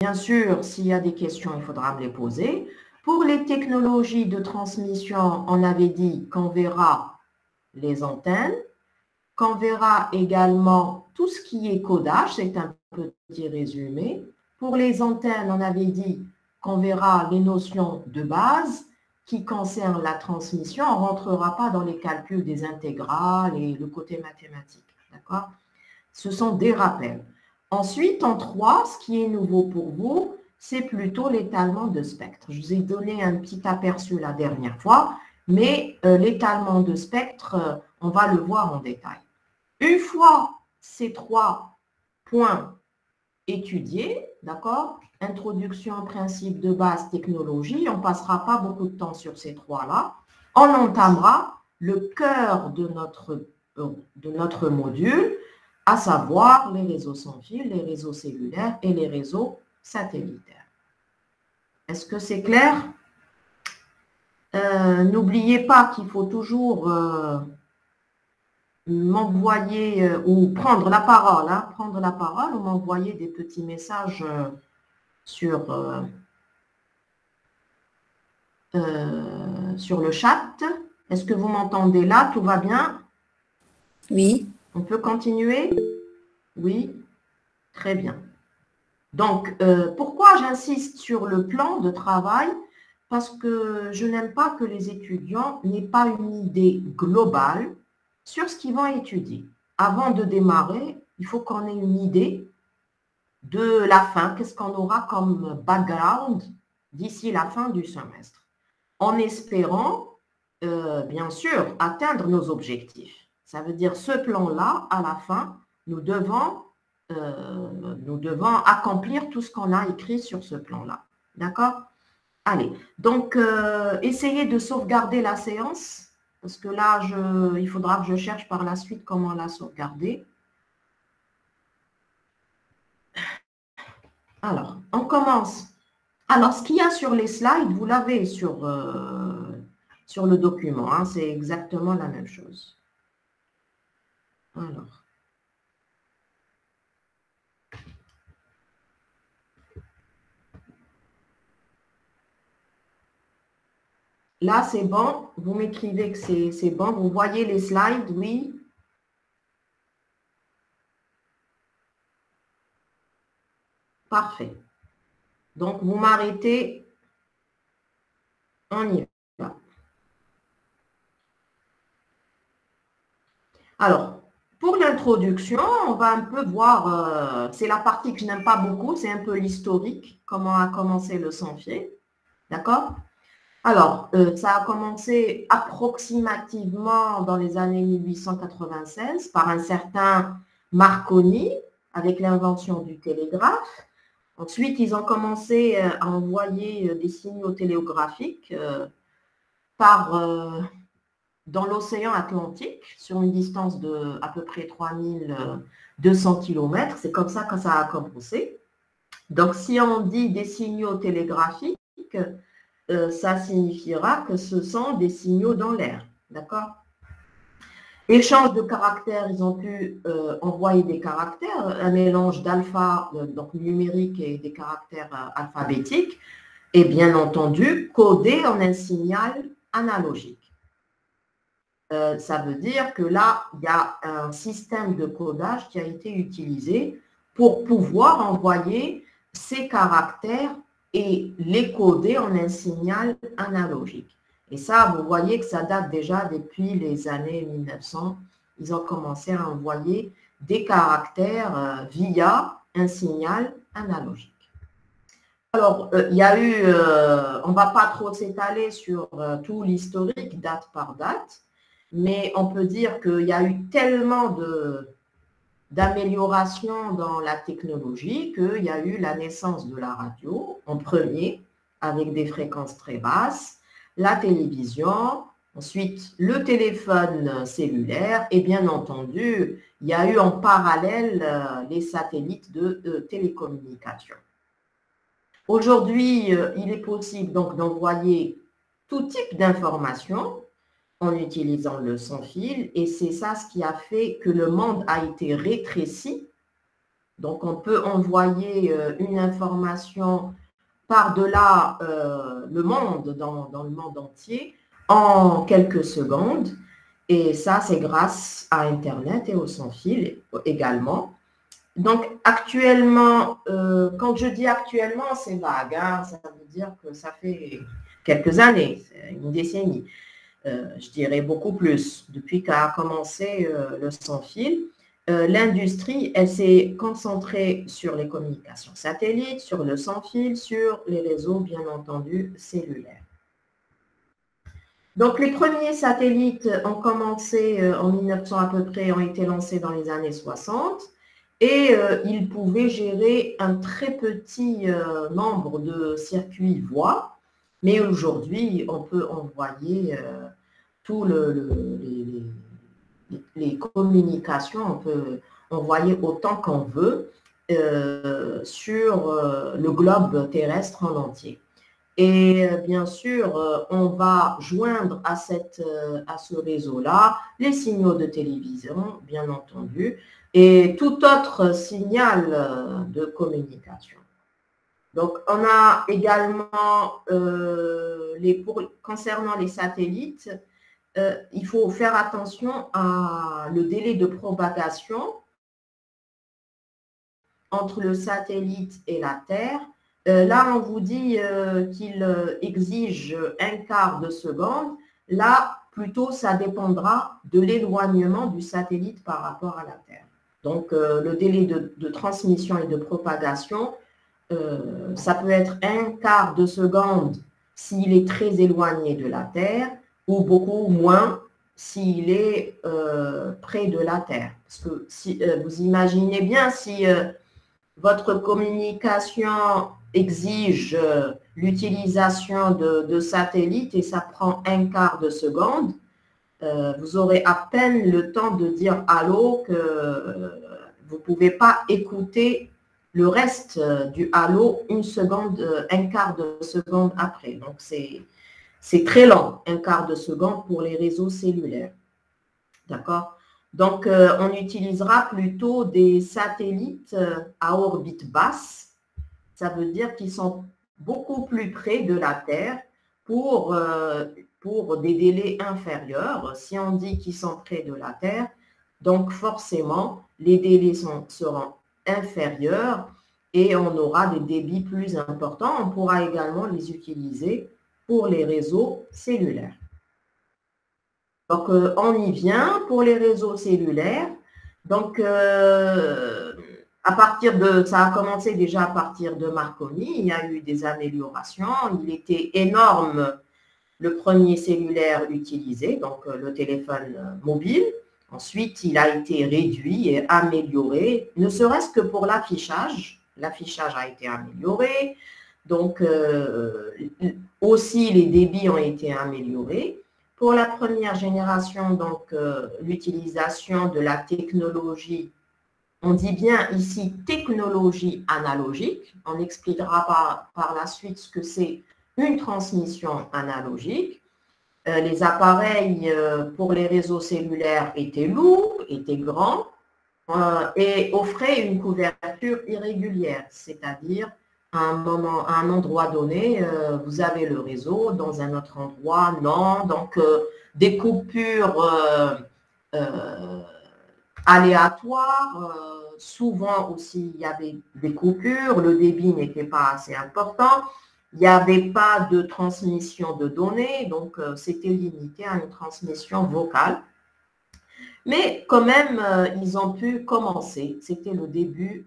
Bien sûr, s'il y a des questions, il faudra me les poser. Pour les technologies de transmission, on avait dit qu'on verra les antennes, qu'on verra également tout ce qui est codage, c'est un petit résumé. Pour les antennes, on avait dit qu'on verra les notions de base qui concernent la transmission. On ne rentrera pas dans les calculs des intégrales et le côté mathématique. D'accord? Ce sont des rappels. Ensuite, en 3, ce qui est nouveau pour vous, c'est plutôt l'étalement de spectre. Je vous ai donné un petit aperçu la dernière fois, mais l'étalement de spectre, on va le voir en détail. Une fois ces 3 points étudiés, d'accord, introduction, principe de base, technologie, on ne passera pas beaucoup de temps sur ces 3-là. On entamera le cœur de notre module, à savoir les réseaux sans fil, les réseaux cellulaires et les réseaux satellitaires. Est-ce que c'est clair? N'oubliez pas qu'il faut toujours m'envoyer ou prendre la parole, ou m'envoyer des petits messages sur le chat. Est-ce que vous m'entendez là? Tout va bien? Oui. On peut continuer? Oui, très bien. Donc, pourquoi j'insiste sur le plan de travail? Parce que je n'aime pas que les étudiants n'aient pas une idée globale sur ce qu'ils vont étudier. Avant de démarrer, il faut qu'on ait une idée de la fin, qu'est-ce qu'on aura comme background d'ici la fin du semestre, en espérant, bien sûr, atteindre nos objectifs. Ça veut dire ce plan-là, à la fin, nous devons accomplir tout ce qu'on a écrit sur ce plan-là. D'accord? Allez, donc essayez de sauvegarder la séance, parce que là, il faudra que je cherche par la suite comment la sauvegarder. Alors, on commence. Alors, ce qu'il y a sur les slides, vous l'avez sur le document, hein, c'est exactement la même chose. Alors. Là, c'est bon. Vous m'écrivez que c'est bon. Vous voyez les slides, oui. Parfait. Donc, vous m'arrêtez. On y va. Alors, pour l'introduction, on va un peu voir, c'est la partie que je n'aime pas beaucoup, c'est un peu l'historique, comment a commencé le sans-fil. D'accord? Alors, ça a commencé approximativement dans les années 1896 par un certain Marconi avec l'invention du télégraphe. Ensuite, ils ont commencé à envoyer des signaux télégraphiques dans l'océan Atlantique sur une distance de à peu près 3200 km. C'est comme ça que ça a commencé. Donc, si on dit des signaux télégraphiques, ça signifiera que ce sont des signaux dans l'air. D'accord? Échange de caractères, ils ont pu envoyer des caractères, un mélange d'alpha, donc numérique, et des caractères alphabétiques, et bien entendu, codés en un signal analogique. Ça veut dire que là, il y a un système de codage qui a été utilisé pour pouvoir envoyer ces caractères et les coder en un signal analogique. Et ça, vous voyez que ça date déjà depuis les années 1900. Ils ont commencé à envoyer des caractères via un signal analogique. Alors, il y a eu, on ne va pas trop s'étaler sur tout l'historique date par date, mais on peut dire qu'il y a eu tellement d'améliorations dans la technologie qu'il y a eu la naissance de la radio en premier, avec des fréquences très basses, la télévision, ensuite le téléphone cellulaire et bien entendu, il y a eu en parallèle les satellites de télécommunication. Aujourd'hui, il est possible donc d'envoyer tout type d'informations en utilisant le sans-fil et c'est ça ce qui a fait que le monde a été rétréci Donc, on peut envoyer une information par-delà le monde, dans le monde entier, en quelques secondes. Et ça, c'est grâce à Internet et au sans-fil également. Donc, actuellement, quand je dis actuellement, c'est vague, hein, ça veut dire que ça fait quelques années, une décennie. Je dirais beaucoup plus. Depuis qu'a commencé le sans-fil, l'industrie, elle s'est concentrée sur les communications satellites, sur le sans-fil, sur les réseaux, bien entendu, cellulaires. Donc, les premiers satellites ont commencé en 1900 à peu près, ont été lancés dans les années 60 et ils pouvaient gérer un très petit nombre de circuits voix, mais aujourd'hui, on peut envoyer tous les communications, on peut envoyer autant qu'on veut sur le globe terrestre en entier. Et bien sûr, on va joindre à ce réseau-là les signaux de télévision, bien entendu, et tout autre signal de communication. Donc, on a également, concernant les satellites, il faut faire attention à le délai de propagation entre le satellite et la Terre. Là, on vous dit qu'il exige un quart de seconde. Là, plutôt, ça dépendra de l'éloignement du satellite par rapport à la Terre. Donc, le délai de transmission et de propagation, ça peut être un quart de seconde s'il est très éloigné de la Terre ou beaucoup moins s'il est près de la Terre. Parce que si, vous imaginez bien, si votre communication exige l'utilisation de satellites et ça prend un quart de seconde, vous aurez à peine le temps de dire allô que vous ne pouvez pas écouter le reste du allô une seconde, un quart de seconde après. Donc, c'est très lent, un quart de seconde pour les réseaux cellulaires. D'accord? Donc, on utilisera plutôt des satellites à orbite basse. Ça veut dire qu'ils sont beaucoup plus près de la Terre pour des délais inférieurs. Si on dit qu'ils sont près de la Terre, donc forcément, les délais seront inférieurs et on aura des débits plus importants. On pourra également les utiliser pour les réseaux cellulaires. Donc, on y vient pour les réseaux cellulaires. Donc, ça a commencé déjà à partir de Marconi. Il y a eu des améliorations. Il était énorme le premier cellulaire utilisé, donc le téléphone mobile. Ensuite, il a été réduit et amélioré, ne serait-ce que pour l'affichage. L'affichage a été amélioré. Donc, aussi, les débits ont été améliorés. Pour la première génération, donc l'utilisation de la technologie, on dit bien ici technologie analogique. On expliquera par la suite ce que c'est une transmission analogique. Les appareils pour les réseaux cellulaires étaient lourds, étaient grands et offraient une couverture irrégulière, c'est-à-dire à un endroit donné, vous avez le réseau, dans un autre endroit, non. Donc, des coupures aléatoires. Souvent aussi, il y avait des coupures, le débit n'était pas assez important. Il n'y avait pas de transmission de données, donc c'était limité à une transmission vocale. Mais quand même, ils ont pu commencer. C'était le début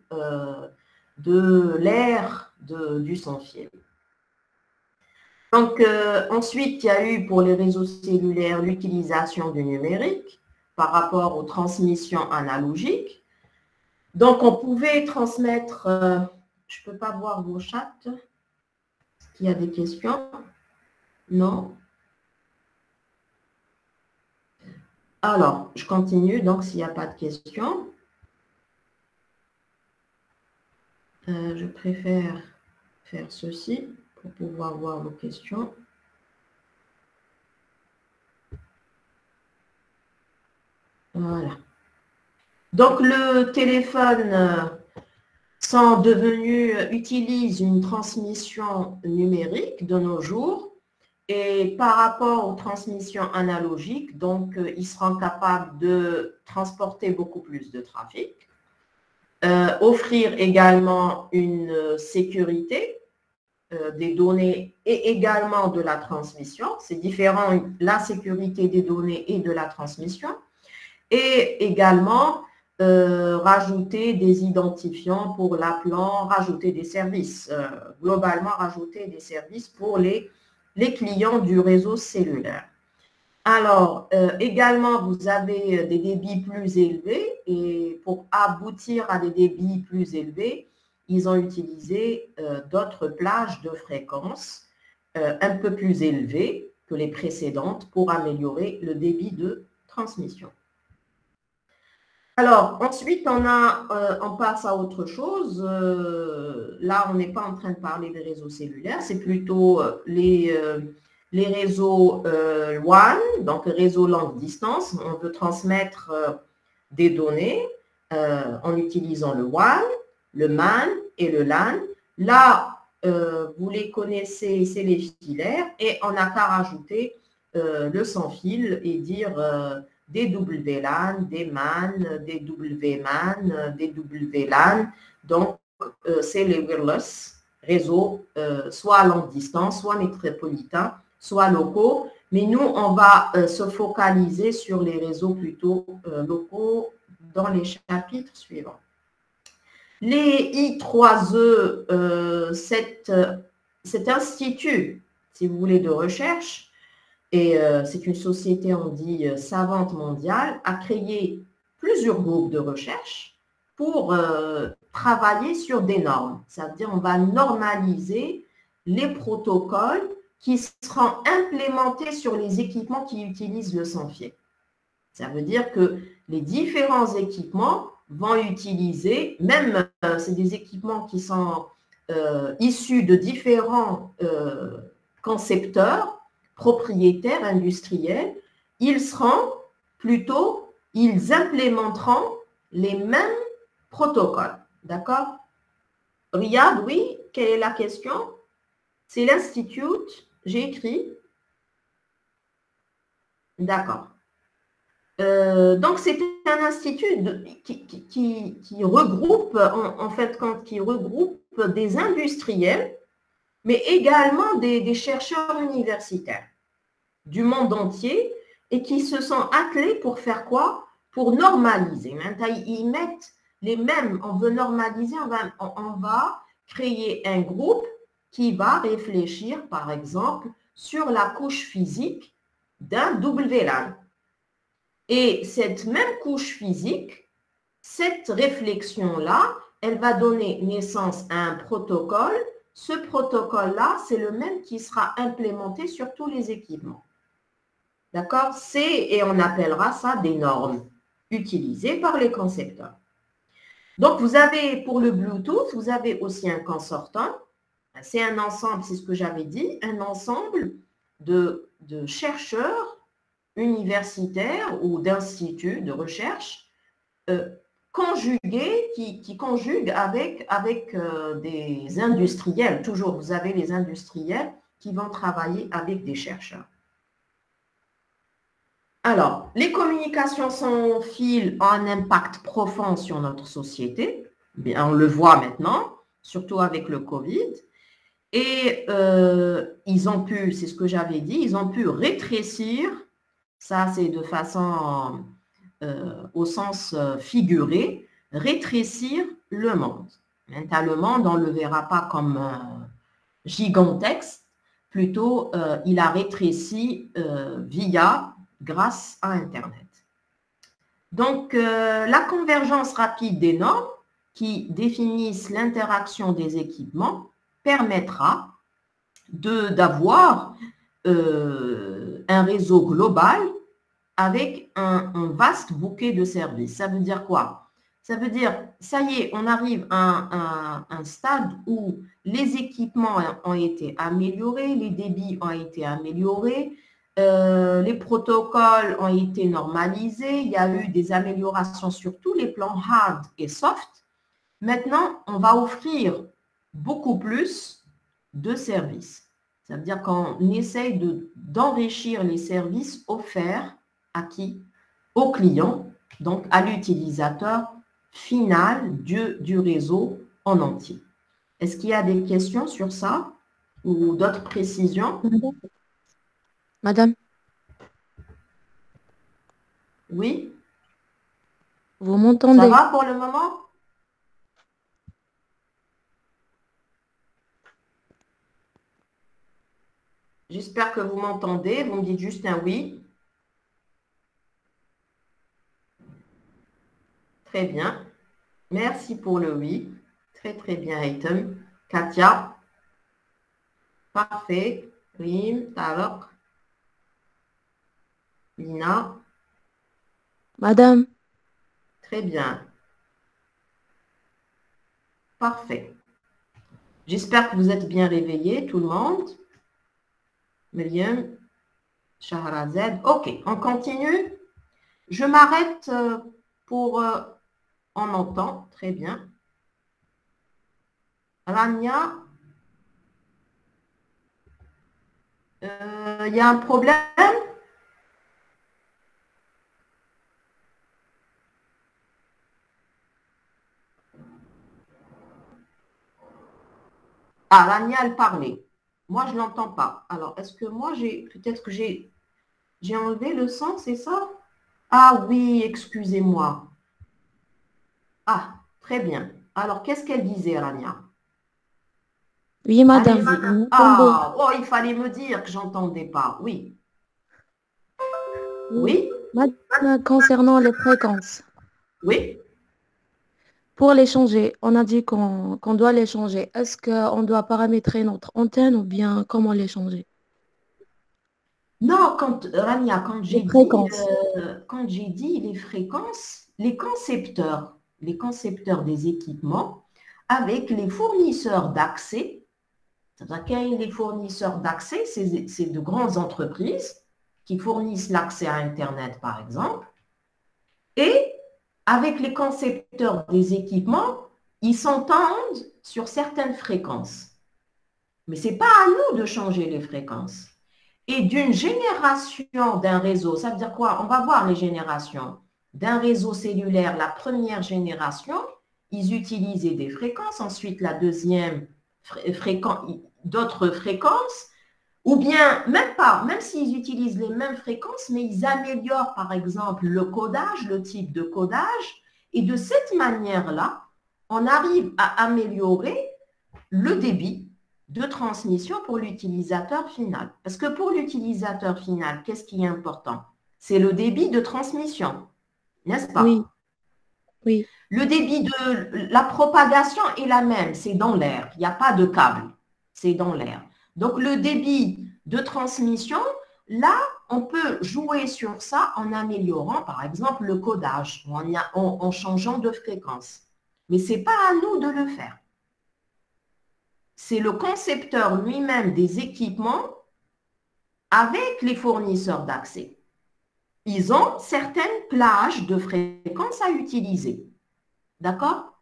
de l'ère du sans-fil. Donc, ensuite, il y a eu pour les réseaux cellulaires l'utilisation du numérique par rapport aux transmissions analogiques. Donc, on pouvait transmettre, je ne peux pas voir vos chats. Est-ce qu'il y a des questions? Non. Alors, je continue, donc s'il n'y a pas de questions. Je préfère faire ceci pour pouvoir voir vos questions. Voilà. Donc, le téléphone utilisent une transmission numérique de nos jours et par rapport aux transmissions analogiques, donc ils seront capables de transporter beaucoup plus de trafic, offrir également une sécurité des données et également de la transmission. C'est différent, la sécurité des données et de la transmission. Et également, rajouter des identifiants pour l'appelant, rajouter des services, globalement rajouter des services pour les clients du réseau cellulaire. Alors, également, vous avez des débits plus élevés et pour aboutir à des débits plus élevés, ils ont utilisé d'autres plages de fréquences un peu plus élevées que les précédentes pour améliorer le débit de transmission. Alors, ensuite, on passe à autre chose. Là, on n'est pas en train de parler des réseaux cellulaires, c'est plutôt les réseaux WAN, donc réseau longue distance. On veut transmettre des données en utilisant le WAN, le MAN et le LAN. Là, vous les connaissez, c'est les filaires et on n'a qu'à rajouter le sans fil et dire des WLAN, des MAN, des WMAN, des WLAN. Donc, c'est les wireless réseaux, soit à longue distance, soit métropolitains, soit locaux. Mais nous, on va se focaliser sur les réseaux plutôt locaux dans les chapitres suivants. Les I3E, cet institut, si vous voulez, de recherche, et c'est une société, on dit, savante mondiale, a créé plusieurs groupes de recherche pour travailler sur des normes. C'est-à-dire, on va normaliser les protocoles qui seront implémentés sur les équipements qui utilisent le sans-fil. Ça veut dire que les différents équipements vont utiliser, même c'est des équipements qui sont issus de différents concepteurs, propriétaires, industriels, ils implémenteront les mêmes protocoles. D'accord? Riyad, oui, quelle est la question? C'est l'Institut, j'ai écrit. D'accord. Donc, c'est un institut qui regroupe, en fait, qui regroupe des industriels, mais également des chercheurs universitaires du monde entier et qui se sont attelés pour faire quoi? Pour normaliser. Maintenant, ils mettent les mêmes, on veut normaliser, on va créer un groupe qui va réfléchir, par exemple, sur la couche physique d'un WLAN. Et cette même couche physique, cette réflexion-là, elle va donner naissance à un protocole. Ce protocole-là, c'est le même qui sera implémenté sur tous les équipements. D'accord? Et on appellera ça des normes utilisées par les concepteurs. Donc, vous avez, pour le Bluetooth, vous avez aussi un consortium. C'est un ensemble, c'est ce que j'avais dit, un ensemble de chercheurs universitaires ou d'instituts de recherche conjugués, qui conjuguent avec des industriels. Toujours, vous avez les industriels qui vont travailler avec des chercheurs. Alors, les communications sans fil ont un impact profond sur notre société. Bien, on le voit maintenant, surtout avec le Covid. Et ils ont pu, c'est ce que j'avais dit, ils ont pu rétrécir, ça c'est de façon au sens figuré, rétrécir le monde. Maintenant, le monde, on ne le verra pas comme gigantesque, plutôt il a rétréci grâce à Internet. Donc, la convergence rapide des normes qui définissent l'interaction des équipements permettra d'avoir un réseau global avec un vaste bouquet de services. Ça veut dire quoi? Ça veut dire, ça y est, on arrive à un stade où les équipements ont été améliorés, les débits ont été améliorés, les protocoles ont été normalisés, il y a eu des améliorations sur tous les plans hard et soft. Maintenant, on va offrir beaucoup plus de services. Ça veut dire qu'on essaye d'enrichir les services offerts à qui? Au client, donc à l'utilisateur final du réseau en entier. Est-ce qu'il y a des questions sur ça ou d'autres précisions? Madame, Oui, vous ça m'entendez? va pour le moment? J'espère que vous m'entendez. Vous me dites juste un oui. Très bien. Merci pour le oui. Très, très bien, Aitem. Katia. Parfait. Rim, Tarok. Lina. Madame, Très bien. Parfait. J'espère que vous êtes bien réveillés, tout le monde. Myriam, Shahrazad. OK, on continue. Je m'arrête pour en entend. Très bien. Rania, il y a un problème? Ah, Rania, elle parlait. Moi, je ne l'entends pas. Alors, est-ce que moi, peut-être que j'ai enlevé le son, c'est ça? Ah oui, excusez-moi. Ah, très bien. Alors, qu'est-ce qu'elle disait, Rania? oui, madame, Allez-y. vous m'entendez? Ah, oh, il fallait me dire que j'entendais pas. Oui. Oui, Madame, concernant les fréquences, oui. pour les changer, on a dit qu'on doit les changer. Est-ce qu'on doit paramétrer notre antenne ou bien comment les changer? Non, Rania, Les fréquences. quand j'ai dit les fréquences, les concepteurs des équipements avec les fournisseurs d'accès, c'est-à-dire qu'il y a les fournisseurs d'accès, c'est de grandes entreprises qui fournissent l'accès à Internet, par exemple, et avec les concepteurs des équipements, ils s'entendent sur certaines fréquences. Mais ce n'est pas à nous de changer les fréquences. Et d'une génération d'un réseau, ça veut dire quoi? On va voir les générations. D'un réseau cellulaire, la première génération, ils utilisaient des fréquences, ensuite la deuxième, d'autres fréquences, ou bien même pas, même s'ils utilisent les mêmes fréquences, mais ils améliorent par exemple le codage, le type de codage, et de cette manière-là, on arrive à améliorer le débit de transmission pour l'utilisateur final. Parce que pour l'utilisateur final, qu'est-ce qui est important? C'est le débit de transmission, n'est-ce Oui, pas? oui. Le débit de la propagation est la même, c'est dans l'air. Il n'y a pas de câble, c'est dans l'air. Donc le débit de transmission, là, on peut jouer sur ça en améliorant, par exemple, le codage, en changeant de fréquence. Mais ce n'est pas à nous de le faire. C'est le concepteur lui-même des équipements avec les fournisseurs d'accès. Ils ont certaines plages de fréquences à utiliser. D'accord?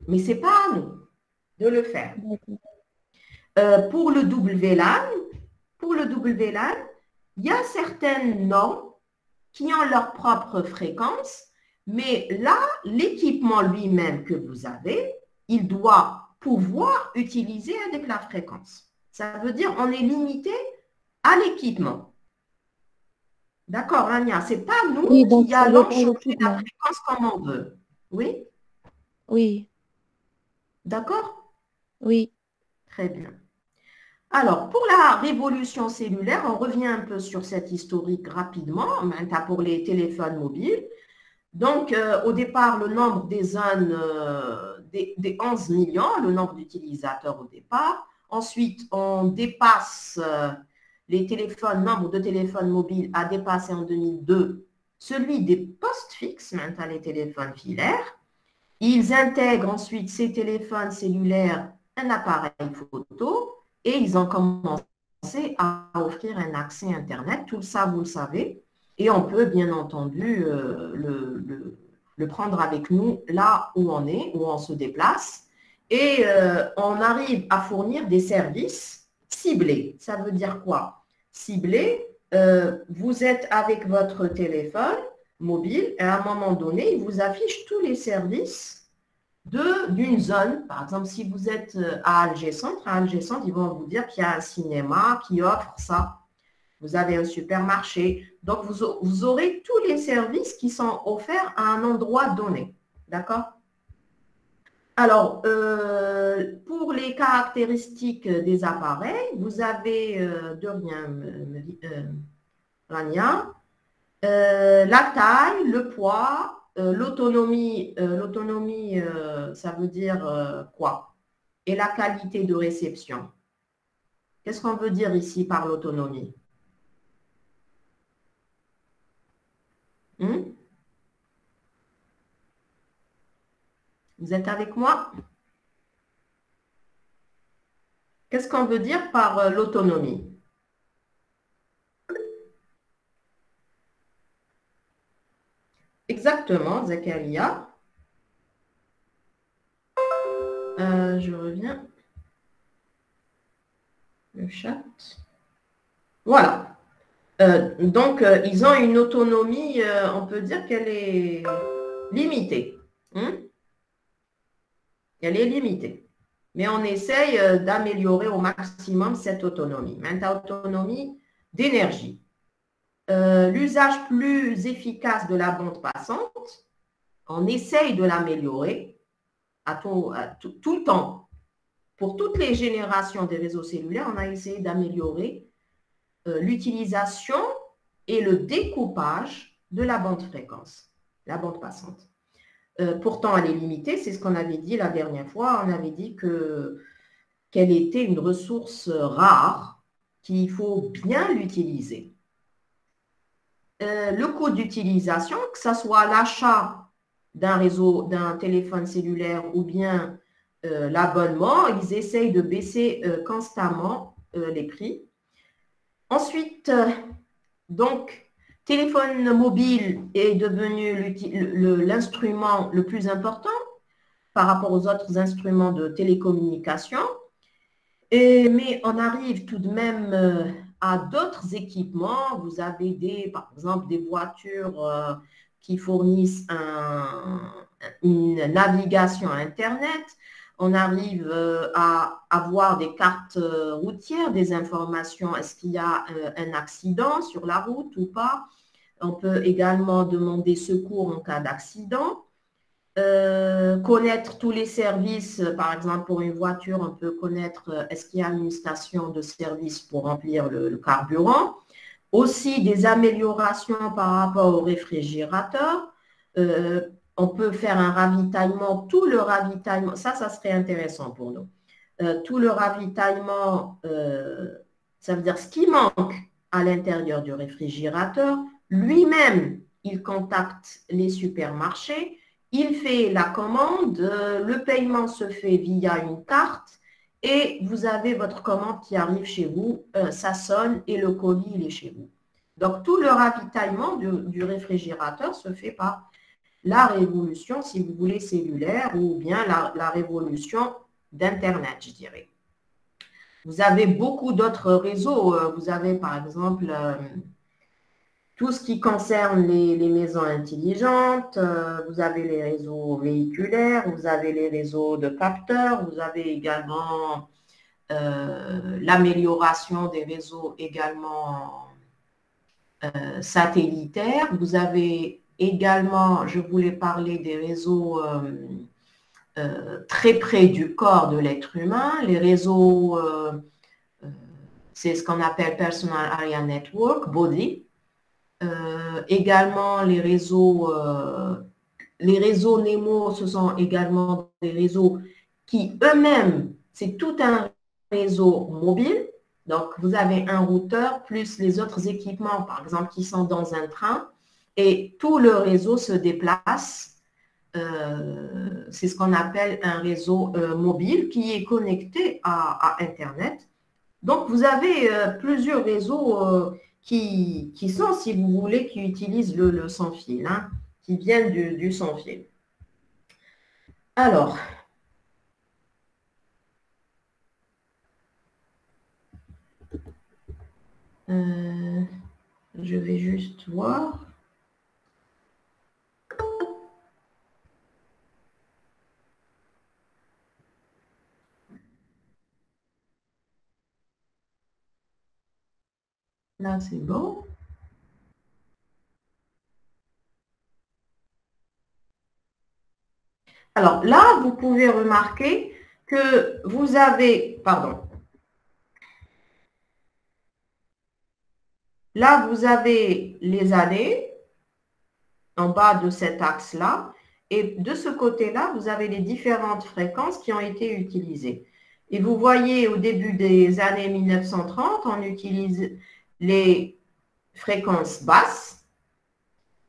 Mais ce n'est pas à nous de le faire. Pour le WLAN, il y a certaines normes qui ont leur propre fréquence, mais là, l'équipement lui-même que vous avez, il doit pouvoir utiliser avec la fréquence. Ça veut dire on est limité à l'équipement. D'accord, Rania, ce n'est pas nous Oui, donc qui ça allons dépend de changer la l'équipement. fréquence comme on veut. Oui? Oui, D'accord? oui. Très bien. Alors, pour la révolution cellulaire, on revient un peu sur cette historique rapidement, maintenant pour les téléphones mobiles. Donc, au départ, le nombre des zones, des 11 millions, le nombre d'utilisateurs au départ. Ensuite, on dépasse nombre de téléphones mobiles a dépassé en 2002 celui des postes fixes, maintenant les téléphones filaires. Ils intègrent ensuite ces téléphones cellulaires un appareil photo et ils ont commencé à offrir un accès Internet. Tout ça, vous le savez. Et on peut bien entendu le prendre avec nous là où on est, où on se déplace. Et on arrive à fournir des services ciblés. Ça veut dire quoi? Ciblés, vous êtes avec votre téléphone mobile et à un moment donné, il vous affiche tous les services d'une zone. Par exemple, si vous êtes à Alger Centre, ils vont vous dire qu'il y a un cinéma qui offre ça. Vous avez un supermarché. Donc, vous aurez tous les services qui sont offerts à un endroit donné. D'accord? Alors, pour les caractéristiques des appareils, vous avez, de rien, Rania, la taille, le poids, l'autonomie, ça veut dire quoi? Et la qualité de réception. Qu'est-ce qu'on veut dire ici par l'autonomie? Vous êtes avec moi? Qu'est-ce qu'on veut dire par l'autonomie? Exactement, Zakaria. Je reviens. Le chat. Voilà. Donc, ils ont une autonomie, on peut dire qu'elle est limitée. Elle est limitée. Mais on essaye d'améliorer au maximum cette autonomie. Maintenant, autonomie d'énergie. L'usage plus efficace de la bande passante, on essaye de l'améliorer tout le temps. Pour toutes les générations des réseaux cellulaires, on a essayé d'améliorer l'utilisation et le découpage de la bande fréquence, la bande passante. Pourtant, elle est limitée, c'est ce qu'on avait dit la dernière fois. On avait dit qu'elle était une ressource rare, qu'il faut bien l'utiliser. Le coût d'utilisation, que ce soit l'achat d'un téléphone cellulaire ou bien l'abonnement, ils essayent de baisser constamment les prix. Ensuite, donc, téléphone mobile est devenu l'instrument le plus important par rapport aux autres instruments de télécommunication. Mais on arrive tout de même à d'autres équipements. Vous avez par exemple des voitures qui fournissent une navigation Internet. On arrive à avoir des cartes routières, des informations. Est-ce qu'il y a un accident sur la route ou pas? On peut également demander secours en cas d'accident. Connaître tous les services, par exemple pour une voiture, on peut connaître est-ce qu'il y a une station de service pour remplir le carburant. Aussi des améliorations par rapport au réfrigérateur. On peut faire un ravitaillement, tout le ravitaillement, ça serait intéressant pour nous. Tout le ravitaillement, ça veut dire ce qui manque à l'intérieur du réfrigérateur. Lui-même, il contacte les supermarchés. Il fait la commande, le paiement se fait via une carte et vous avez votre commande qui arrive chez vous, ça sonne et le colis il est chez vous. Donc tout le ravitaillement du réfrigérateur se fait par la révolution, si vous voulez, cellulaire ou bien la révolution d'Internet, je dirais. Vous avez beaucoup d'autres réseaux. Vous avez par exemple tout ce qui concerne les maisons intelligentes, vous avez les réseaux véhiculaires, vous avez les réseaux de capteurs, vous avez également l'amélioration des réseaux également satellitaires. Vous avez également, je voulais parler des réseaux très près du corps de l'être humain, les réseaux, c'est ce qu'on appelle Personal Area Network, BODI. Également les réseaux NEMO, ce sont également des réseaux qui eux-mêmes, c'est tout un réseau mobile. Donc, vous avez un routeur plus les autres équipements, par exemple, qui sont dans un train et tout le réseau se déplace. C'est ce qu'on appelle un réseau mobile qui est connecté à Internet. Donc, vous avez plusieurs réseaux qui sont, si vous voulez, qui utilisent le sans fil, hein, qui viennent du sans-fil. Alors, je vais juste voir. Là, c'est bon. Alors là, vous pouvez remarquer que vous avez, pardon, là, vous avez les années en bas de cet axe-là. Et de ce côté-là, vous avez les différentes fréquences qui ont été utilisées. Et vous voyez, au début des années 1930, on utilise les fréquences basses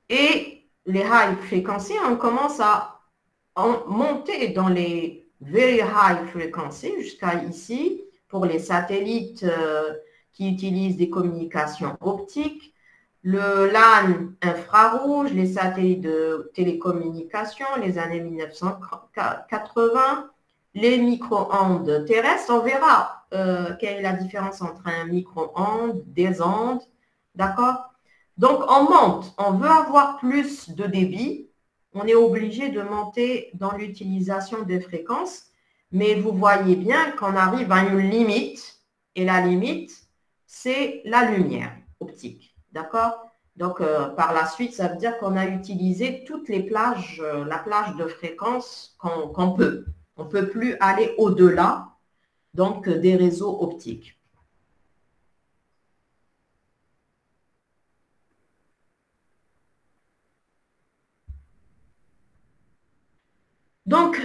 et les high frequency, on commence à monter dans les very high frequency jusqu'à ici pour les satellites qui utilisent des communications optiques, le LAN infrarouge, les satellites de télécommunications, les années 1980, les micro-ondes terrestres. On verra quelle est la différence entre un micro-ondes, des ondes, d'accord? Donc, on monte, on veut avoir plus de débit, on est obligé de monter dans l'utilisation des fréquences, mais vous voyez bien qu'on arrive à une limite, et la limite, c'est la lumière optique, d'accord? Donc, par la suite, ça veut dire qu'on a utilisé toutes les plages, la plage de fréquences qu'on peut. On ne peut plus aller au-delà, donc, des réseaux optiques. Donc,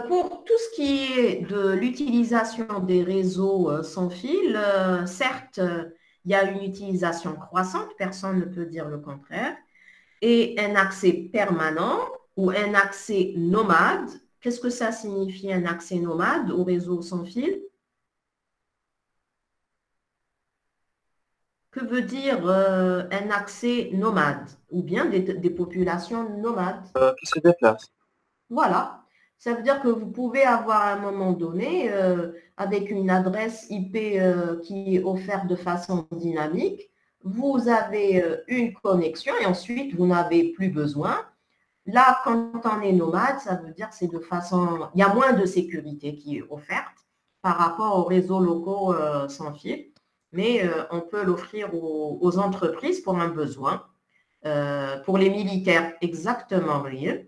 pour tout ce qui est de l'utilisation des réseaux sans fil, certes, il y a une utilisation croissante, personne ne peut dire le contraire, et un accès permanent ou un accès nomade. Qu'est-ce que ça signifie un accès nomade au réseau sans fil? Que veut dire un accès nomade ou bien des populations nomades? Qui se déplacent. Voilà. Ça veut dire que vous pouvez avoir à un moment donné, avec une adresse IP qui est offerte de façon dynamique, vous avez une connexion et ensuite vous n'avez plus besoin. Là, quand on est nomade, ça veut dire que c'est de façon, il y a moins de sécurité qui est offerte par rapport aux réseaux locaux sans fil, mais on peut l'offrir aux entreprises pour un besoin. Pour les militaires, exactement rien.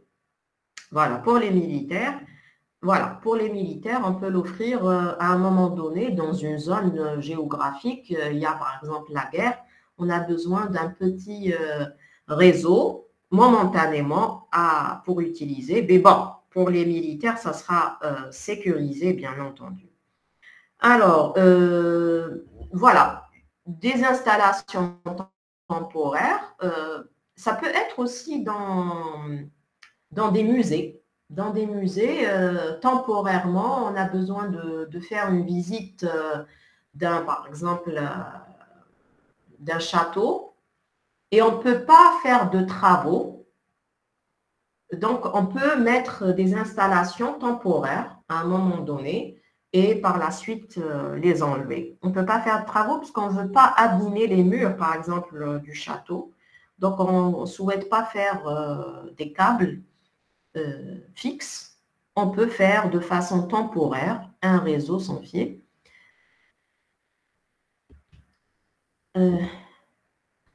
Voilà, pour les militaires. Voilà, pour les militaires, on peut l'offrir à un moment donné dans une zone géographique. Il y a par exemple la guerre. On a besoin d'un petit réseau momentanément pour utiliser. Mais bon, pour les militaires, ça sera sécurisé, bien entendu. Alors, voilà, des installations temporaires. Ça peut être aussi dans des musées. Dans des musées, temporairement, on a besoin de faire une visite par exemple, d'un château et on ne peut pas faire de travaux. Donc, on peut mettre des installations temporaires à un moment donné et par la suite les enlever. On ne peut pas faire de travaux parce qu'on ne veut pas abîmer les murs, par exemple, du château. Donc, on ne souhaite pas faire des câbles fixe, on peut faire de façon temporaire un réseau sans fil.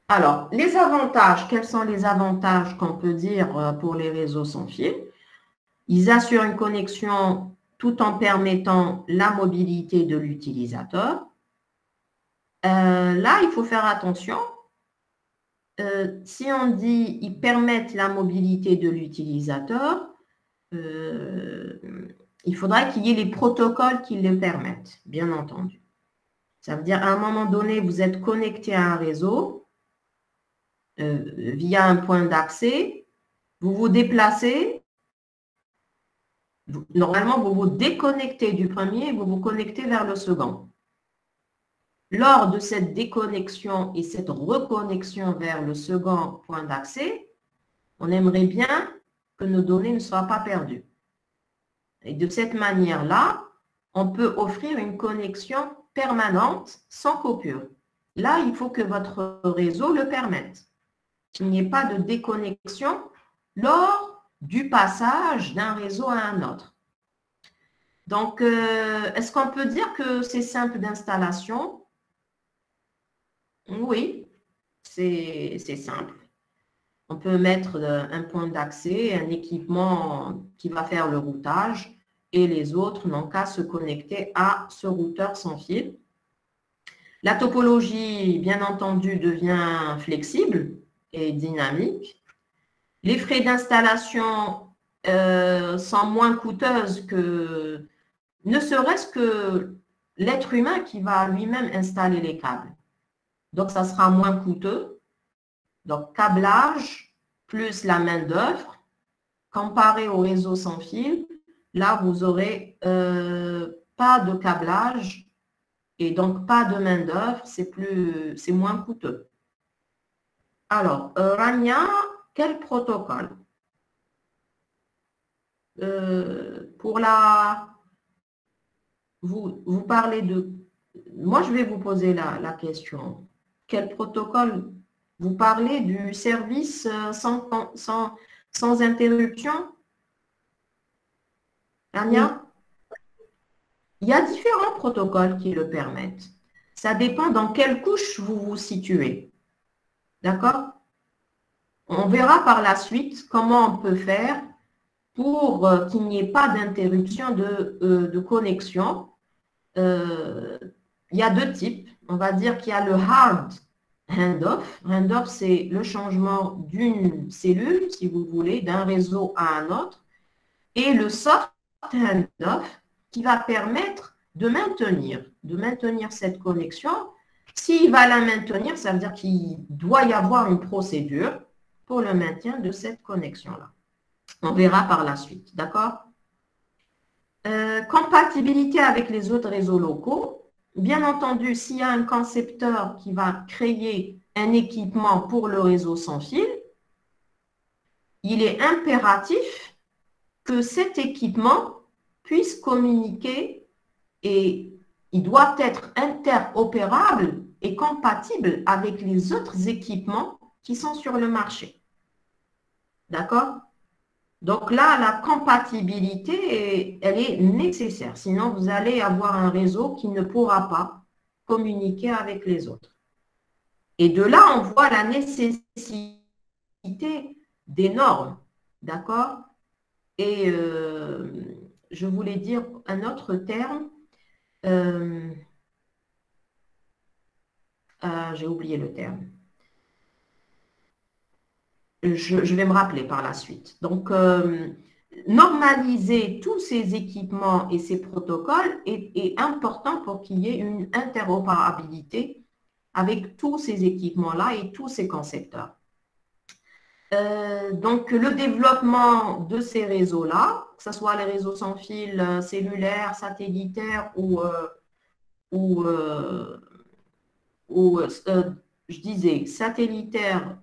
Alors, les avantages, quels sont les avantages qu'on peut dire pour les réseaux sans fil? Ils assurent une connexion tout en permettant la mobilité de l'utilisateur. Là, il faut faire attention. Si on dit ils permettent la mobilité de l'utilisateur, il faudrait qu'il y ait les protocoles qui le permettent, bien entendu. Ça veut dire, à un moment donné, vous êtes connecté à un réseau via un point d'accès, vous vous déplacez, normalement, vous vous déconnectez du premier et vous vous connectez vers le second. Lors de cette déconnexion et cette reconnexion vers le second point d'accès, On aimerait bien que nos données ne soient pas perdues. Et de cette manière-là, on peut offrir une connexion permanente sans coupure. Là, il faut que votre réseau le permette. Qu'il n'y ait pas de déconnexion lors du passage d'un réseau à un autre. Donc, est-ce qu'on peut dire que c'est simple d'installation? Oui, c'est simple. On peut mettre un point d'accès, un équipement qui va faire le routage et les autres n'ont qu'à se connecter à ce routeur sans fil. La topologie, bien entendu, devient flexible et dynamique. Les frais d'installation sont moins coûteuses que ne serait-ce que l'être humain qui va lui-même installer les câbles. Donc, ça sera moins coûteux. Donc, câblage plus la main-d'œuvre, comparé au réseau sans fil, là, vous n'aurez pas de câblage et donc pas de main-d'œuvre, c'est moins coûteux. Alors, Rania, quel protocole? Pour la... Vous parlez de... Moi, je vais vous poser la question. Quel protocole? Vous parlez du service sans interruption? Rania? Il y a différents protocoles qui le permettent. Ça dépend dans quelle couche vous vous situez. D'accord? On verra par la suite comment on peut faire pour qu'il n'y ait pas d'interruption de connexion. Il y a deux types. On va dire qu'il y a le hard handoff. Handoff, c'est le changement d'une cellule, si vous voulez, d'un réseau à un autre. Et le soft handoff, qui va permettre de maintenir cette connexion. S'il va la maintenir, ça veut dire qu'il doit y avoir une procédure pour le maintien de cette connexion-là. On verra par la suite, d'accord? Compatibilité avec les autres réseaux locaux. Bien entendu, s'il y a un concepteur qui va créer un équipement pour le réseau sans fil, il est impératif que cet équipement puisse communiquer et il doit être interopérable et compatible avec les autres équipements qui sont sur le marché. D'accord? Donc là, la compatibilité, elle est nécessaire. Sinon, vous allez avoir un réseau qui ne pourra pas communiquer avec les autres. Et de là, on voit la nécessité des normes. D'accord? Et je voulais dire un autre terme. J'ai oublié le terme. Je vais me rappeler par la suite. Donc, normaliser tous ces équipements et ces protocoles est important pour qu'il y ait une interopérabilité avec tous ces équipements-là et tous ces concepteurs. Donc, le développement de ces réseaux-là, que ce soit les réseaux sans fil, cellulaires, satellitaires je disais, satellitaires,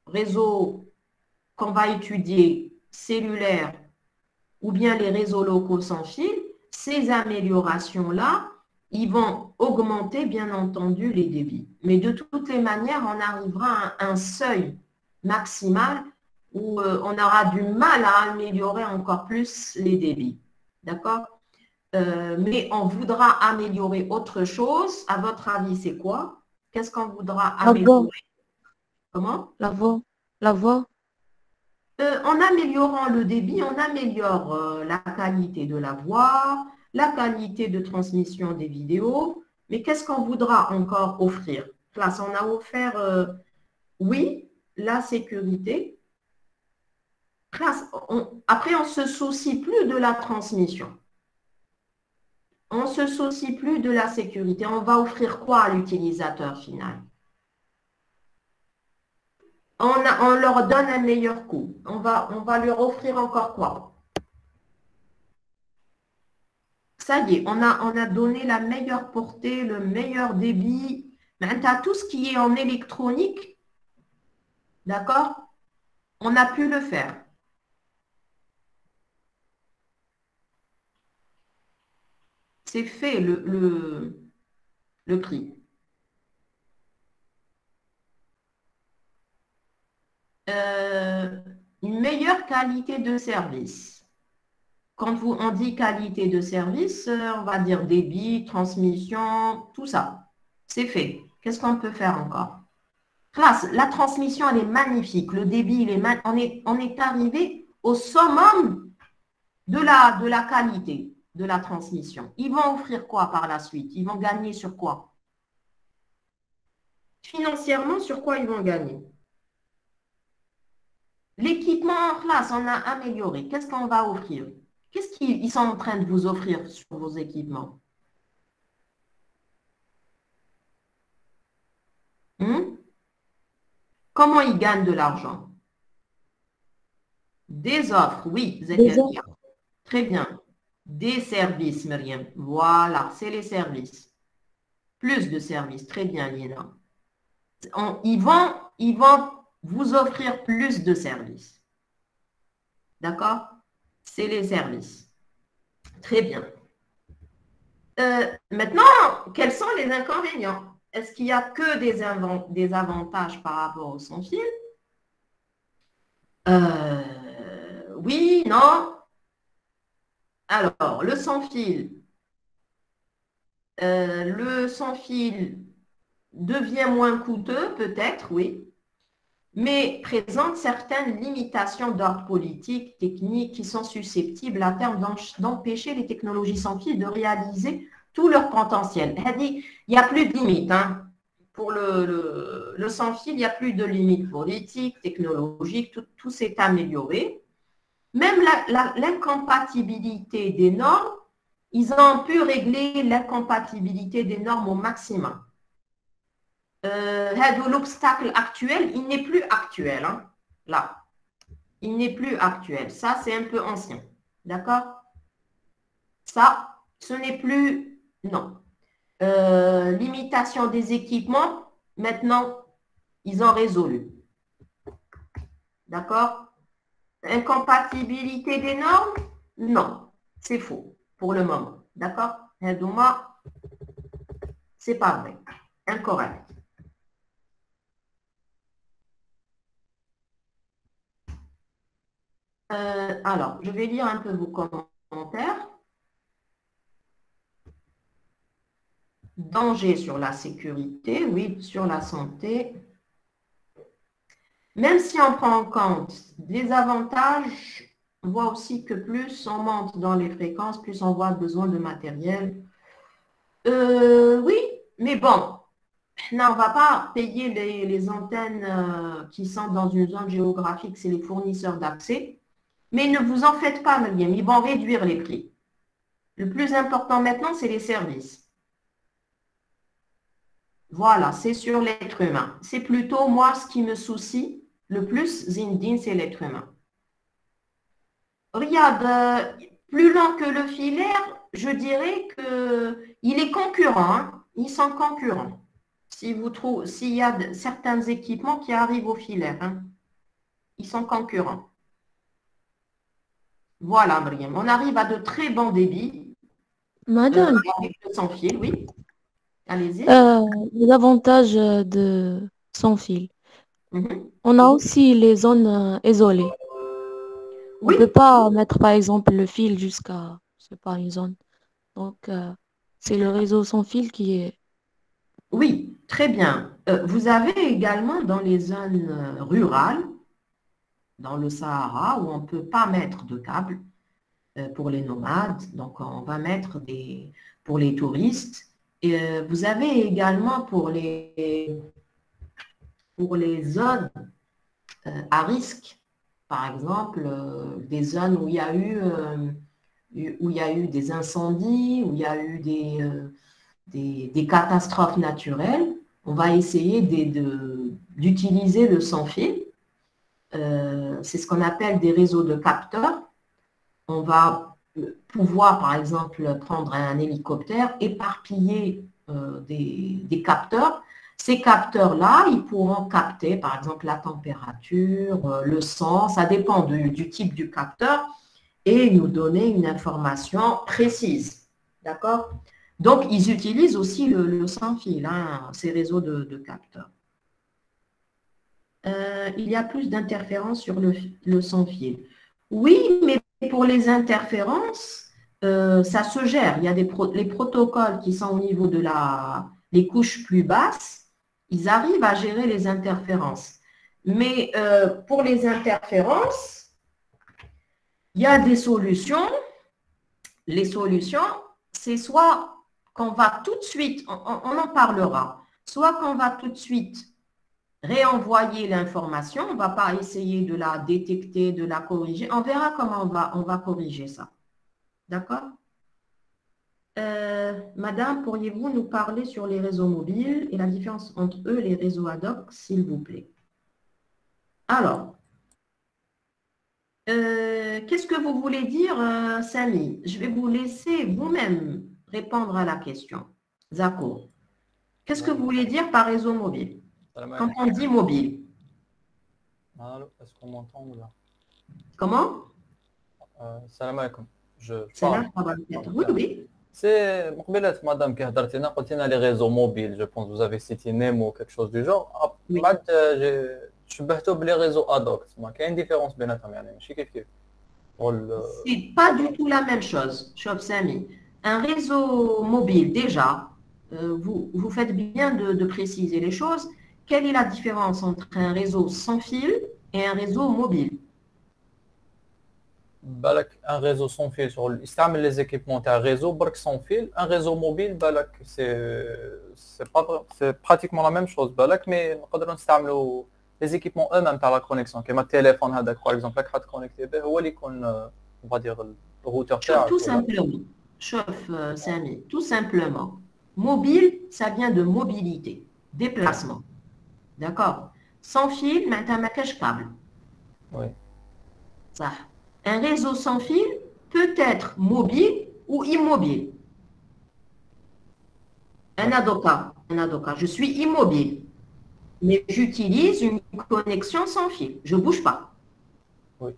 réseaux qu'on va étudier, cellulaires ou bien les réseaux locaux sans fil, ces améliorations-là, ils vont augmenter, bien entendu, les débits. Mais de toutes les manières, on arrivera à un seuil maximal où on aura du mal à améliorer encore plus les débits. D'accord? Mais on voudra améliorer autre chose. À votre avis, c'est quoi? Qu'est-ce qu'on voudra améliorer? Comment? La voix. La voix. En améliorant le débit, on améliore la qualité de la voix, la qualité de transmission des vidéos. Mais qu'est-ce qu'on voudra encore offrir? Là, on a offert, oui, la sécurité. Après, on ne se soucie plus de la transmission. On ne se soucie plus de la sécurité. On va offrir quoi à l'utilisateur final? On leur donne un meilleur coût. On va leur offrir encore quoi? Ça y est, on a donné la meilleure portée, le meilleur débit. Maintenant, tout ce qui est en électronique, d'accord? On a pu le faire. C'est fait le prix. Une meilleure qualité de service. Quand on dit qualité de service, on va dire débit, transmission, tout ça. C'est fait. Qu'est-ce qu'on peut faire encore? Classe, la transmission, elle est magnifique. Le débit, on est arrivé au summum de la qualité de la transmission. Ils vont offrir quoi par la suite? Ils vont gagner sur quoi? Financièrement, sur quoi ils vont gagner? L'équipement en classe, on a amélioré. Qu'est-ce qu'on va offrir? Qu'est-ce qu'ils sont en train de vous offrir sur vos équipements? Comment ils gagnent de l'argent? Des offres, oui, Des offres. très bien. Des services, Myriam. Voilà, c'est les services. Plus de services, très bien, Lina. Ils vont vous offrir plus de services. D'accord? C'est les services. Très bien. Maintenant, quels sont les inconvénients? Est-ce qu'il n'y a que des avantages par rapport au sans-fil? Oui, non. Alors, le sans-fil devient moins coûteux, peut-être, oui, mais présente certaines limitations d'ordre politique, technique, qui sont susceptibles à terme d'empêcher les technologies sans fil de réaliser tout leur potentiel. Il n'y a plus de limites. Hein. Pour le sans fil, il n'y a plus de limites politiques, technologiques, tout s'est amélioré. Même l'incompatibilité des normes, ils ont pu régler l'incompatibilité des normes au maximum. L'obstacle actuel, il n'est plus actuel. Hein, là, il n'est plus actuel. Ça, c'est un peu ancien. D'accord? Ça, ce n'est plus... Non. Limitation des équipements, maintenant, ils ont résolu. D'accord? Incompatibilité des normes? Non, c'est faux pour le moment. D'accord? C'est pas vrai. Incorrect. Alors, je vais lire un peu vos commentaires. Danger sur la sécurité, oui, sur la santé. Même si on prend en compte des avantages, on voit aussi que plus on monte dans les fréquences, plus on voit besoin de matériel. Oui, mais bon, non, on ne va pas payer les antennes qui sont dans une zone géographique, c'est les fournisseurs d'accès. Mais ne vous en faites pas, Mariam, ils vont réduire les prix. Le plus important maintenant, c'est les services. Voilà, c'est sur l'être humain. C'est plutôt moi ce qui me soucie le plus, Zindine, c'est l'être humain. Regarde, plus lent que le filaire, je dirais qu'il est concurrent. Hein. Ils sont concurrents. S'il y a certains équipements qui arrivent au filaire, hein, ils sont concurrents. Voilà, Mariam. On arrive à de très bons débits. Madame, avec le sans fil, oui. Allez-y. les avantages de sans fil. Mhm. On a aussi les zones isolées. On Oui, ne peut pas mettre, par exemple, le fil jusqu'à, je sais pas, une zone. Donc, c'est le réseau sans fil qui est... oui, très bien. Vous avez également dans les zones rurales, dans le Sahara, où on ne peut pas mettre de câbles pour les nomades. Donc, on va mettre pour les touristes. Et vous avez également pour les zones à risque, par exemple, des zones où il y a eu des incendies, où il y a eu des catastrophes naturelles, on va essayer d'utiliser le sans-fil. C'est ce qu'on appelle des réseaux de capteurs. On va pouvoir, par exemple, prendre un hélicoptère, éparpiller des capteurs. Ces capteurs-là, ils pourront capter, par exemple, la température, le son, ça dépend du type du capteur, et nous donner une information précise. D'accord? Donc, ils utilisent aussi le sans-fil, hein, ces réseaux de capteurs. Il y a plus d'interférences sur le sans-fil. Oui, mais pour les interférences, ça se gère. Il y a les protocoles qui sont au niveau de les couches plus basses, ils arrivent à gérer les interférences. Mais pour les interférences, il y a des solutions. Les solutions, c'est soit qu'on va tout de suite, on en parlera, soit qu'on va tout de suite réenvoyer l'information, on ne va pas essayer de la détecter, de la corriger. On verra comment on va corriger ça. D'accord? Madame, pourriez-vous nous parler sur les réseaux mobiles et la différence entre eux et les réseaux ad hoc, s'il vous plaît? Alors, qu'est-ce que vous voulez dire, Samy? Je vais vous laisser vous-même répondre à la question. Zako, qu'est-ce que vous voulez dire par réseau mobile? Quand on dit mobile. Allô, est-ce qu'on m'entend ou là? Comment? Salam alaikum. Je Salam, parle. oui, oui. C'est madame qui a dit les réseaux mobiles. Je pense que vous avez cité Nemo ou quelque chose du genre. Oui. Je suis les réseaux ad hoc. Il y a une différence bien C'est pas du tout la même chose, Chef Samy. Un réseau mobile, déjà, vous faites bien de préciser les choses. Quelle est la différence entre un réseau sans fil et un réseau mobile? Un réseau sans fil sur les équipements un réseau sans fil, un réseau mobile c'est pratiquement la même chose mais les équipements eux-mêmes par la connexion comme un téléphone par exemple connecté on va dire le routeur tout simplement, Chef Samy, tout simplement. Mobile, ça vient de mobilité, déplacement. D'accord? Sans fil, maintenant, ma cache câble. Oui. Ça. Un réseau sans fil peut être mobile ou immobile. Un adoka, je suis immobile, mais j'utilise une connexion sans fil. Je ne bouge pas. Oui.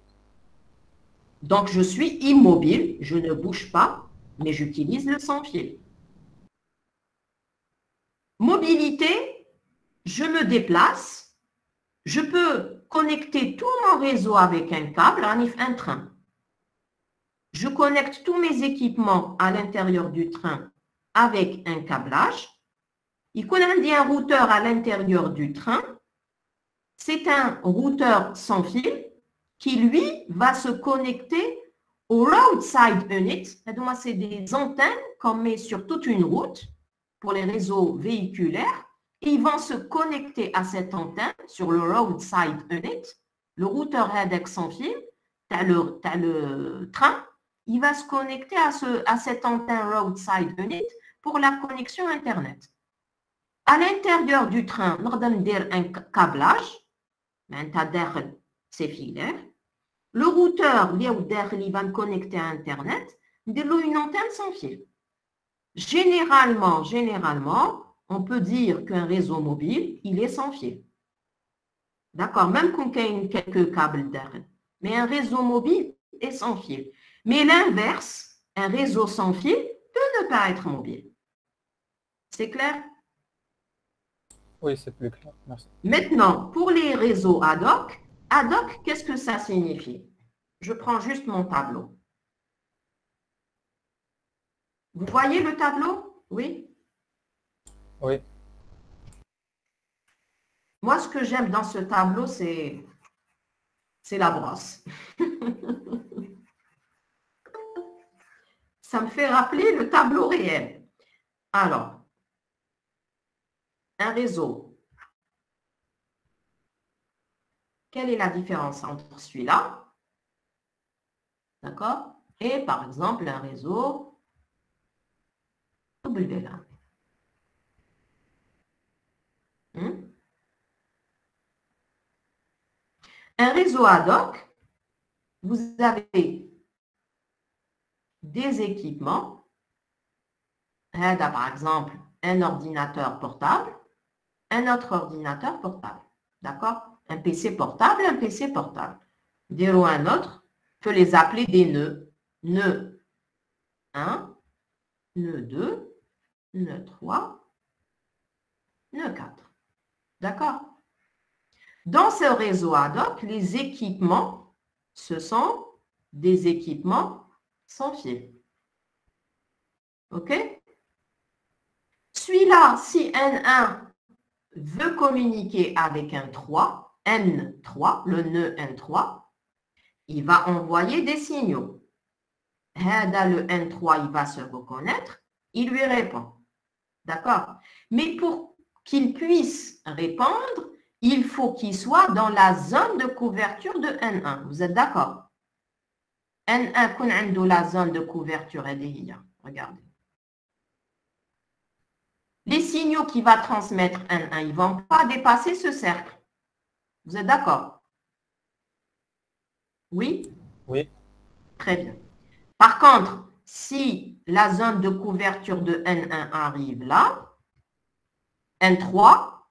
Donc, je suis immobile, je ne bouge pas, mais j'utilise le sans fil. Mobilité, je me déplace. Je peux connecter tout mon réseau avec un câble, un train. Je connecte tous mes équipements à l'intérieur du train avec un câblage. Il y a un routeur à l'intérieur du train. C'est un routeur sans fil qui, lui, va se connecter au roadside unit. C'est des antennes qu'on met sur toute une route pour les réseaux véhiculaires. Ils vont se connecter à cette antenne sur le roadside unit. Le routeur HEDEC sans fil, tu as le train, il va se connecter à cette antenne roadside unit pour la connexion Internet. À l'intérieur du train, on va dire un câblage, c'est filaire. Le routeur, il va me connecter à Internet, il une antenne sans fil. Généralement, on peut dire qu'un réseau mobile, il est sans fil. D'accord, même qu'on ait quelques câbles d'air. Mais un réseau mobile est sans fil. Mais l'inverse, un réseau sans fil peut ne pas être mobile. C'est clair? Oui, c'est plus clair. Merci. Maintenant, pour les réseaux ad hoc, qu'est-ce que ça signifie? Je prends juste mon tableau. Vous voyez le tableau? Oui? Oui. Moi, ce que j'aime dans ce tableau, c'est la brosse. Ça me fait rappeler le tableau réel. Alors, un réseau. Quelle est la différence entre celui-là? D'accord? Et par exemple, un réseau WLAN. Un réseau ad hoc, vous avez des équipements, par exemple un ordinateur portable, un autre ordinateur portable. D'accord? Un PC portable, un PC portable. Dire un autre, on peut les appeler des nœuds. Nœud 1, nœud 2, nœud 3, nœud 4. D'accord? Dans ce réseau ad hoc, les équipements, ce sont des équipements sans fil. OK? Celui-là, si N1 veut communiquer avec un 3, N3, le nœud N3, il va envoyer des signaux. Le N3, il va se reconnaître, il lui répond. D'accord? Mais pour qu'il puisse répondre, il faut qu'il soit dans la zone de couverture de N1. Vous êtes d'accord? N1 qu'on a dans la zone de couverture, regardez. Les signaux qu'il va transmettre N1, ils ne vont pas dépasser ce cercle. Vous êtes d'accord? Oui? Oui. Très bien. Par contre, si la zone de couverture de N1 arrive là, N3,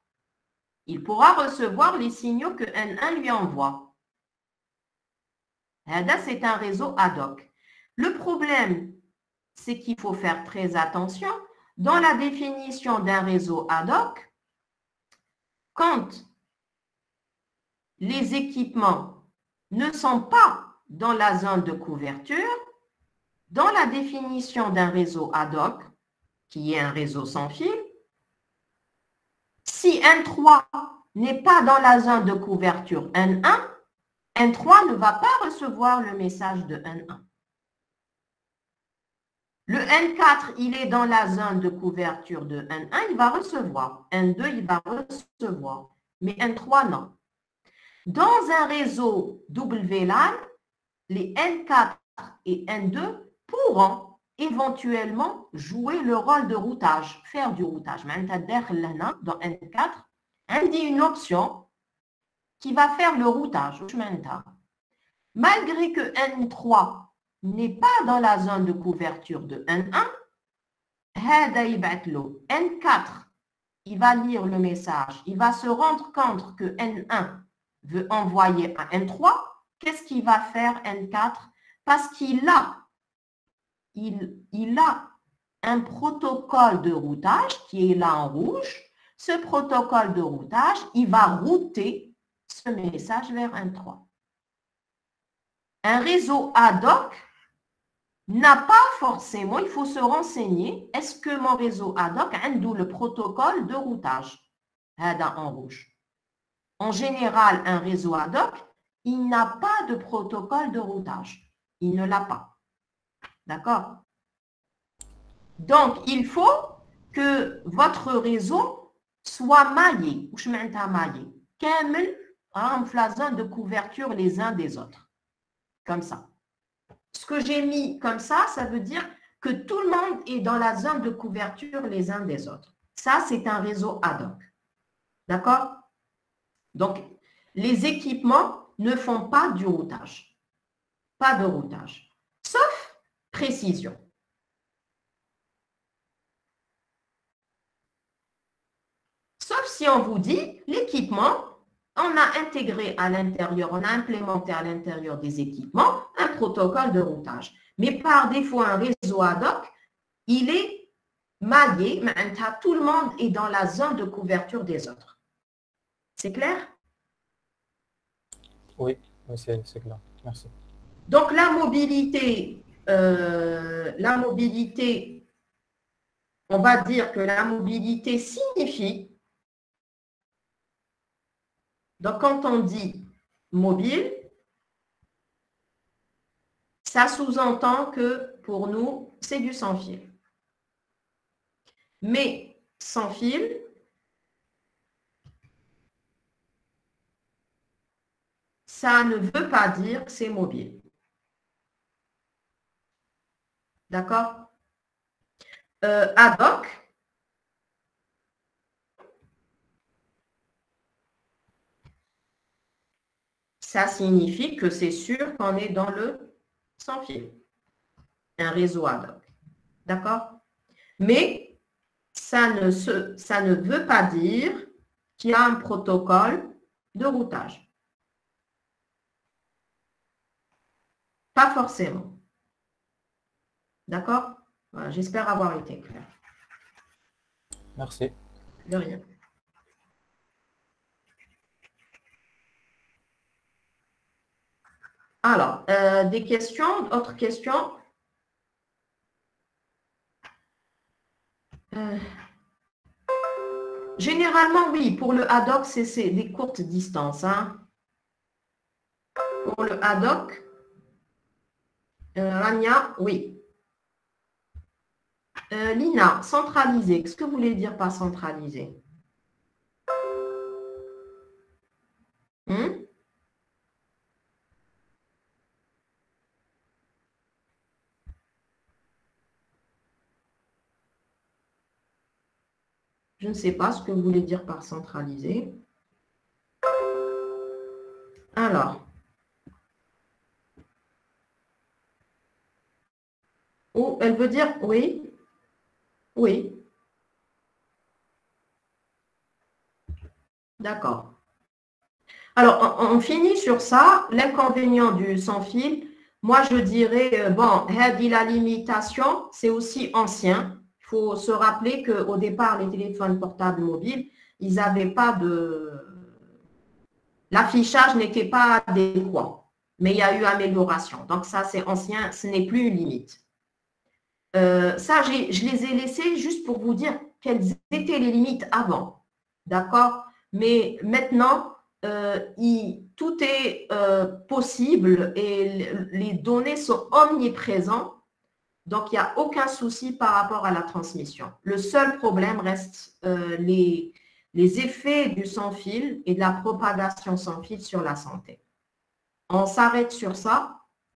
il pourra recevoir les signaux que N1 lui envoie. C'est un réseau ad hoc. Le problème, c'est qu'il faut faire très attention. Dans la définition d'un réseau ad hoc, quand les équipements ne sont pas dans la zone de couverture, dans la définition d'un réseau ad hoc, qui est un réseau sans fil, si N3 n'est pas dans la zone de couverture N1, N3 ne va pas recevoir le message de N1. Le N4, il est dans la zone de couverture de N1, il va recevoir. N2, il va recevoir. Mais N3, non. Dans un réseau WLAN, les N4 et N2 pourront éventuellement jouer le rôle de routage, faire du routage. Dans N4, on dit une option qui va faire le routage. Malgré que N3 n'est pas dans la zone de couverture de N1, N4, il va lire le message, il va se rendre compte que N1 veut envoyer à N3. Qu'est-ce qu'il va faire N4? Parce qu'il a un protocole de routage qui est là en rouge. Ce protocole de routage, il va router ce message vers N3. Un réseau ad hoc n'a pas forcément, il faut se renseigner, est-ce que mon réseau ad hoc a le protocole de routage en rouge. En général, un réseau ad hoc, il n'a pas de protocole de routage. Il ne l'a pas. D'accord? Donc, il faut que votre réseau soit maillé. Ou je m'entends maillé. Camel en la zone de couverture les uns des autres. Comme ça. Ce que j'ai mis comme ça, ça veut dire que tout le monde est dans la zone de couverture les uns des autres. Ça, c'est un réseau ad hoc. D'accord? Donc, les équipements ne font pas du routage. Pas de routage. Sauf précision. Sauf si on vous dit, l'équipement, on a intégré à l'intérieur, on a implémenté à l'intérieur des équipements un protocole de routage. Mais par défaut, un réseau ad hoc, il est maillé, tout le monde est dans la zone de couverture des autres. C'est clair? Oui, c'est clair. Merci. Donc, la mobilité, on va dire que la mobilité signifie, donc quand on dit mobile, ça sous-entend que pour nous, c'est du sans fil. Mais sans fil, ça ne veut pas dire que c'est mobile. D'accord? Ad hoc, ça signifie que c'est sûr qu'on est dans le sans fil. Un réseau ad hoc. D'accord? Mais ça ne veut pas dire qui a un protocole de routage. Pas forcément. D'accord? Voilà, j'espère avoir été clair. Merci. De rien. Alors, des questions, autres questions? Généralement, oui, pour le ad hoc, c'est des courtes distances. Hein. Pour le ad hoc, Rania, oui. Lina, centralisé. Qu'est-ce que vous voulez dire par centralisé? Je ne sais pas ce que vous voulez dire par centralisé. Alors. Oh, elle veut dire oui. Oui. D'accord. Alors, on finit sur ça. L'inconvénient du sans-fil, moi, je dirais, bon, la limitation, c'est aussi ancien. Il faut se rappeler qu'au départ, les téléphones portables mobiles, ils n'avaient pas de... L'affichage n'était pas adéquat, mais il y a eu amélioration. Donc, ça, c'est ancien, ce n'est plus une limite. Ça, je les ai laissés juste pour vous dire quelles étaient les limites avant. D'accord? Mais maintenant, tout est possible et les données sont omniprésentes. Donc, il n'y a aucun souci par rapport à la transmission. Le seul problème reste les effets du sans-fil et de la propagation sans fil sur la santé. On s'arrête sur ça.